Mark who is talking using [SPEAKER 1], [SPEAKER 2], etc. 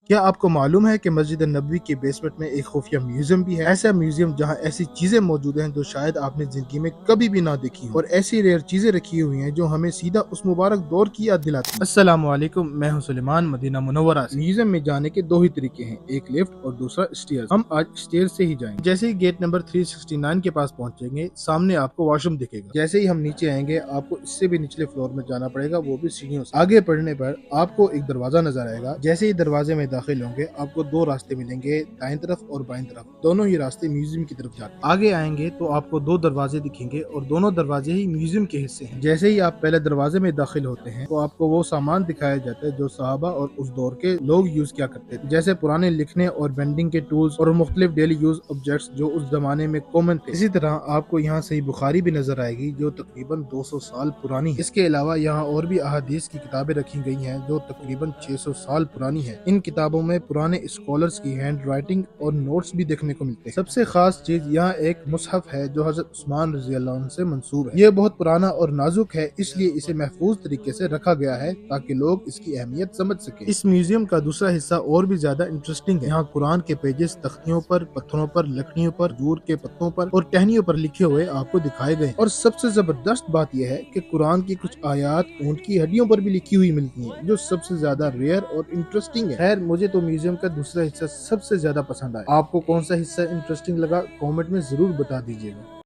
[SPEAKER 1] क्या आपको मालूम है कि मस्जिद नबवी के बेसमेंट में एक खुफिया म्यूजियम भी है? ऐसा म्यूजियम जहां ऐसी चीजें मौजूद हैं जो शायद आपने जिंदगी में कभी भी ना देखी हो, और ऐसी रेयर चीजें रखी हुई हैं जो हमें सीधा उस मुबारक दौर की याद दिलाती हैं। अस्सलाम वालेकुम, मैं हूं सुलेमान मदीना मुनव्वरा से। म्यूजियम में जाने के दो ही तरीके हैं, एक लिफ्ट और दूसरा स्टेयर्स। हम आज स्टेयर से ही जाएंगे। जैसे ही गेट नंबर 369 के पास पहुंचेंगे, सामने आपको वॉशरूम दिखेगा। जैसे ही हम नीचे आएंगे, आपको इससे भी निचले फ्लोर में जाना पड़ेगा, वो भी सीढ़ियों से। आगे बढ़ने पर आपको एक दरवाजा नजर आएगा। जैसे ही दरवाजे में दाखिल होंगे, आपको दो रास्ते मिलेंगे, दाएं तरफ और बाएं तरफ। दोनों ही रास्ते म्यूजियम की तरफ जाते हैं। आगे आएंगे तो आपको दो दरवाजे दिखेंगे और दोनों दरवाजे ही म्यूजियम के हिस्से हैं। जैसे ही आप पहले दरवाजे में दाखिल होते हैं तो आपको वो सामान दिखाया जाता है जो सहाबा और उस दौर के लोग यूज किया करते थे, जैसे पुराने लिखने और बेंडिंग के टूल्स और मुख्तलिफ डेली यूज ऑब्जेक्ट्स जो उस जमाने में कॉमन थे। इसी तरह आपको यहाँ सही बुखारी भी नजर आएगी जो तकरीबन 200 साल पुरानी है। इसके अलावा यहाँ और भी अहादीस की किताबें रखी गई हैं जो तकरीबन 600 साल पुरानी है। इन किताबों में पुराने स्कॉलर्स की हैंड राइटिंग और नोट्स भी देखने को मिलते हैं। सबसे खास चीज यहाँ एक मुसहफ है जो हजरत उस्मान रज़ी अल्लाह अन्हु से मंसूब है। ये बहुत पुराना और नाजुक है, इसलिए इसे महफूज तरीके से रखा गया है ताकि लोग इसकी अहमियत समझ सके। इस म्यूजियम का दूसरा हिस्सा और भी ज्यादा इंटरेस्टिंग है। यहाँ कुरान के पेजेस तख्तियों पर, पत्थरों पर, लकड़ियों पर, खजूर के पत्तों पर और टहनियों पर लिखे हुए आपको दिखाए गए। और सबसे जबरदस्त बात यह है कि कुरान की कुछ आयात ऊंट की हड्डियों पर भी लिखी हुई मिलती हैं, जो सबसे ज्यादा रेयर और इंटरेस्टिंग है। खैर, मुझे तो म्यूजियम का दूसरा हिस्सा सबसे ज्यादा पसंद आया। आपको कौन सा हिस्सा इंटरेस्टिंग लगा, कमेंट में जरूर बता दीजिएगा।